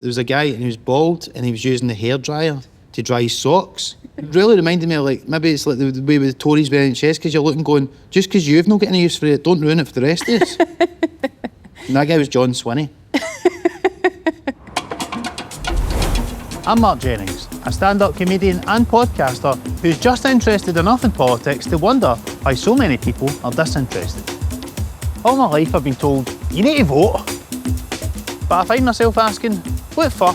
There was a guy and he was bald and he was using the hairdryer to dry his socks. It really reminded me of, like, maybe it's like the way with the Tories with NHS, because you're looking going, just because you've not got any use for it, don't ruin it for the rest of us. And that guy was John Swinney. I'm Marc Jennings, a stand-up comedian and podcaster who's just interested enough in politics to wonder why so many people are disinterested. All my life I've been told, you need to vote. But I find myself asking, what for?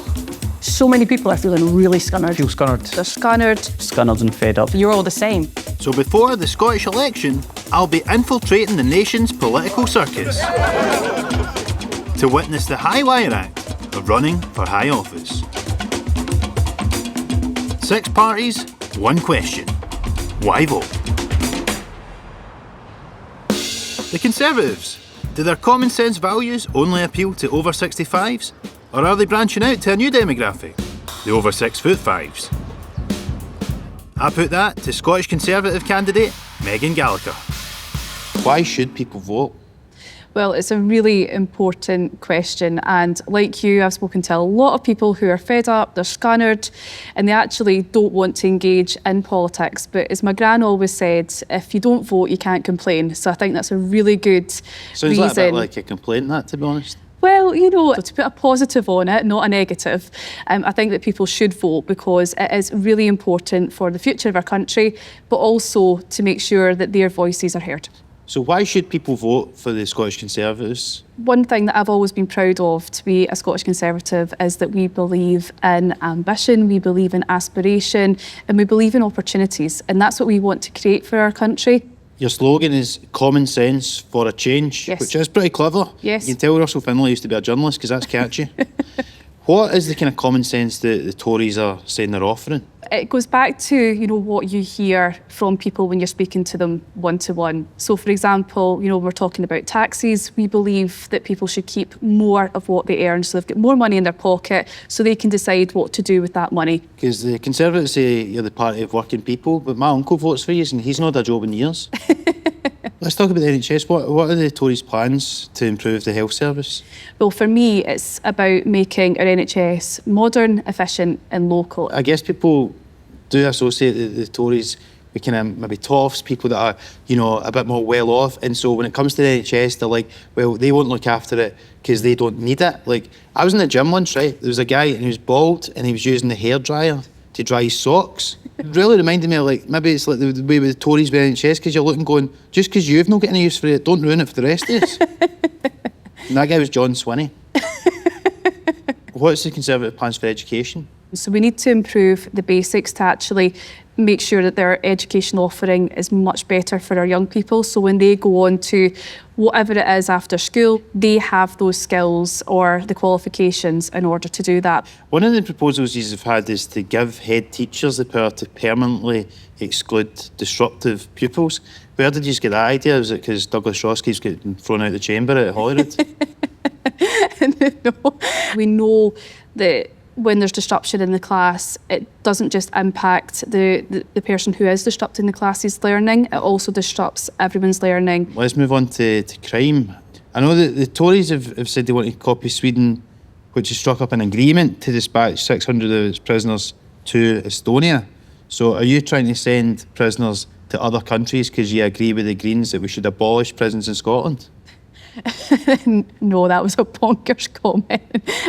So many people are feeling really scunnered. Feel scunnered. They're scunnered. Scunnered and fed up. You're all the same. So before the Scottish election, I'll be infiltrating the nation's political circus to witness the high wire act of running for high office. 6 parties, 1 question. Why vote? The Conservatives. Do their common sense values only appeal to over 65s? Or are they branching out to a new demographic? The over 6'5"s. I put that to Scottish Conservative candidate Megan Gallacher. Why should people vote? Well, it's a really important question, and like you, I've spoken to a lot of people who are fed up, they're scunnered, and they actually don't want to engage in politics. But as my gran always said, if you don't vote, you can't complain. So I think that's a really good Sounds reason. like a bit like a complaint, that, to be honest. Well, you know, to put a positive on it, not a negative, I think that people should vote because it is really important for the future of our country, but also to make sure that their voices are heard. So why should people vote for the Scottish Conservatives? One thing that I've always been proud of to be a Scottish Conservative is that we believe in ambition, we believe in aspiration, and we believe in opportunities. And that's what we want to create for our country. Your slogan is common sense for a change, Yes. which is pretty clever. Yes. You can tell Russell Finlay used to be a journalist because that's catchy. What is the kind of common sense that the Tories are saying they're offering? It goes back to, you know, what you hear from people when you're speaking to them one-to-one. So, for example, you know, we're talking about taxes. We believe that people should keep more of what they earn, so they've got more money in their pocket, so they can decide what to do with that money. Because the Conservatives say you're the party of working people, but my uncle votes for you and he's not had a job in years. Let's talk about the NHS. What are the Tories' plans to improve the health service? Well, for me, it's about making our NHS modern, efficient and local. I guess people do associate the Tories with kind of maybe toffs, people that are, you know, a bit more well off. And so when it comes to the NHS, they're like, well, they won't look after it because they don't need it. Like, I was in the gym once, right? There was a guy and he was bald and he was using the hairdryer to dry his socks. It really reminded me of, like, maybe it's like the way with the Tories with NHS, because you're looking going, just because you've not got any use for it, don't ruin it for the rest of us. And that guy was John Swinney. What's the Conservative plans for education? So we need to improve the basics to actually make sure that their education offering is much better for our young people. So when they go on to whatever it is after school, they have those skills or the qualifications in order to do that. One of the proposals you've had is to give head teachers the power to permanently exclude disruptive pupils. Where did you get that idea? Was it because Douglas Roski's getting thrown out of the chamber at Holyrood? No. We know that when there's disruption in the class, it doesn't just impact the person who is disrupting the class's learning, it also disrupts everyone's learning. Let's move on to crime. I know that the Tories have said they want to copy Sweden, which has struck up an agreement to dispatch 600 of its prisoners to Estonia. So are you trying to send prisoners to other countries because you agree with the Greens that we should abolish prisons in Scotland? No, that was a bonkers comment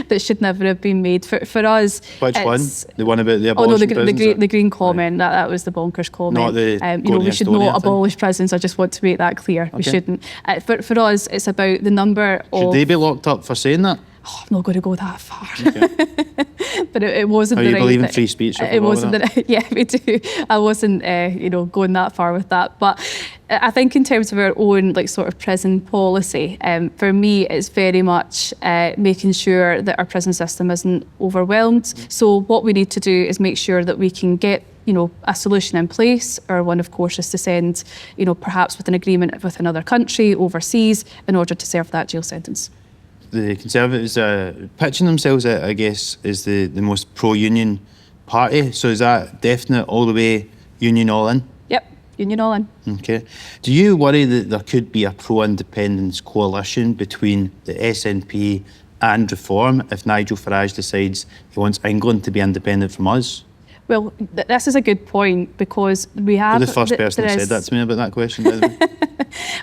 that should never have been made. For us, Which one? The one about the abolition prisons? the green comment. Right. That was the bonkers comment. Not the you know, we should not abolish prisons. I just want to make that clear. Okay. We shouldn't. For us, it's about the number of. Should they be locked up for saying that? Oh, I'm not going to go that far. Okay. But it wasn't. You believe in free speech? It wasn't. Yeah, we do. I wasn't, you know, going that far with that. But I think in terms of our own, like, sort of prison policy, for me, it's very much making sure that our prison system isn't overwhelmed. So what we need to do is make sure that we can get, you know, a solution in place. Or one, of course, is to send, you know, perhaps with an agreement with another country overseas in order to serve that jail sentence. The Conservatives are pitching themselves, I guess, as the most pro-union party. So is that definite all the way, union all in? Yep, union all in. Okay. Do you worry that there could be a pro-independence coalition between the SNP and reform if Nigel Farage decides he wants England to be independent from us? Well, this is a good point because we have... You're the first person who said that to me about that question, by the way.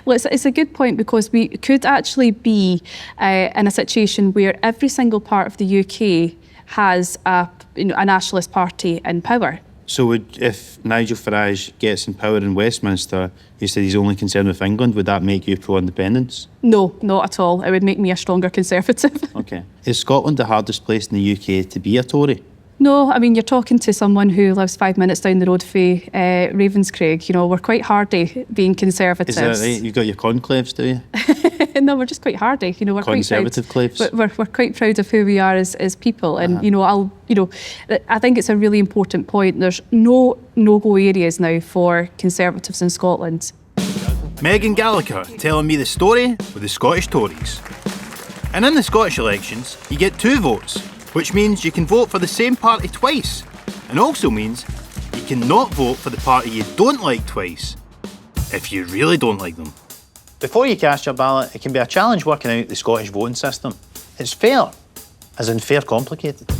Well, it's a good point because we could actually be in a situation where every single part of the UK has a nationalist party in power. So if Nigel Farage gets in power in Westminster, you said he's only concerned with England, would that make you pro-independence? No, not at all. It would make me a stronger Conservative. Okay. Is Scotland the hardest place in the UK to be a Tory? No, I mean, you're talking to someone who lives 5 minutes down the road for Ravenscraig. We're quite hardy being Conservatives. Is that right? You've got your conclaves, do you? No, we're just quite hardy. We're Conservative quite proud. claves. We're quite proud of who we are as people. And, I think it's a really important point. There's no no-go areas now for Conservatives in Scotland. Megan Gallacher telling me the story with the Scottish Tories. And in the Scottish elections, you get 2 votes, which means you can vote for the same party twice, and also means you can not vote for the party you don't like twice, if you really don't like them. Before you cast your ballot, it can be a challenge working out the Scottish voting system. It's fair, as in fair complicated.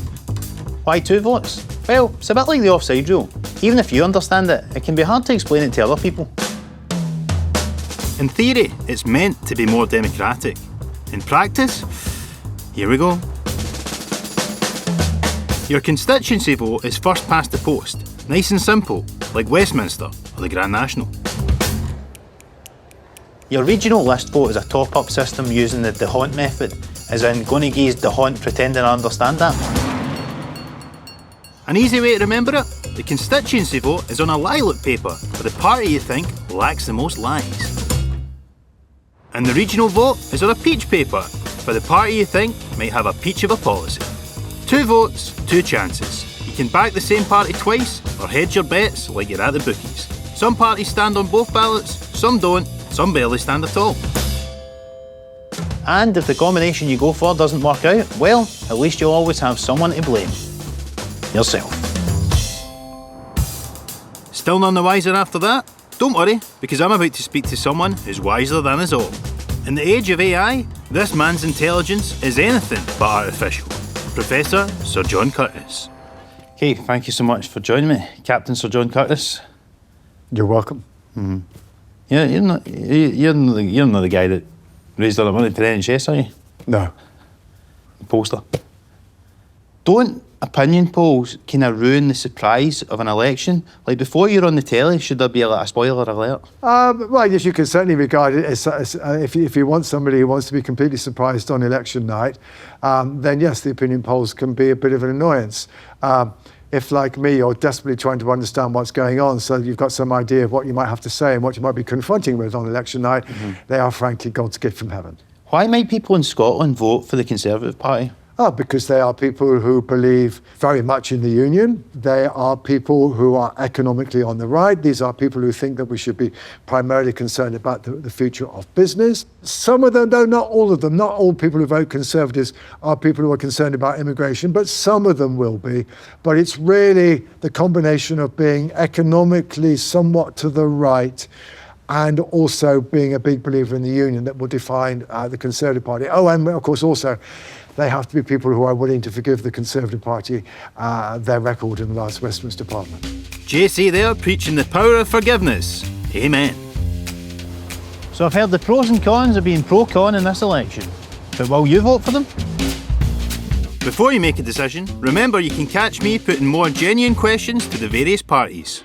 Why 2 votes? Well, it's a bit like the offside rule. Even if you understand it, it can be hard to explain it to other people. In theory, it's meant to be more democratic. In practice, here we go. Your constituency vote is first past the post, nice and simple, like Westminster or the Grand National. Your regional list vote is a top-up system using the DeHont method, as in going to gaze DeHont pretending I understand that. An easy way to remember it, the constituency vote is on a lilac paper for the party you think lacks the most lies. And the regional vote is on a peach paper for the party you think might have a peach of a policy. 2 votes, 2 chances. You can back the same party twice or hedge your bets like you're at the bookies. Some parties stand on both ballots, some don't, some barely stand at all. And if the combination you go for doesn't work out, well, at least you'll always have someone to blame. Yourself. Still none the wiser after that? Don't worry, because I'm about to speak to someone who's wiser than us all. In the age of AI, this man's intelligence is anything but artificial. Professor Sir John Curtice. Okay, thank you so much for joining me, Captain Sir John Curtice. You're welcome. Yeah, you're not the guy that raised all the money for NHS, are you? No. Poster. Don't opinion polls kind of ruin the surprise of an election? Like, before you're on the telly, should there be a spoiler alert? Well, yes, you can certainly regard it as if you want somebody who wants to be completely surprised on election night, then yes, the opinion polls can be a bit of an annoyance. If, like me, you're desperately trying to understand what's going on, so you've got some idea of what you might have to say and what you might be confronting with on election night, they are frankly God's gift from heaven. Why might people in Scotland vote for the Conservative Party? Because they are people who believe very much in the union. They are people who are economically on the right. These are people who think that we should be primarily concerned about the future of business. Some of them, though not all of them, not all people who vote Conservatives are people who are concerned about immigration, but some of them will be. But it's really the combination of being economically somewhat to the right and also being a big believer in the union that will define the Conservative Party. Oh, and of course also, they have to be people who are willing to forgive the Conservative Party their record in the last Westminster Parliament. JC there preaching the power of forgiveness. Amen. So I've heard the pros and cons of being pro-con in this election. But will you vote for them? Before you make a decision, remember you can catch me putting more genuine questions to the various parties.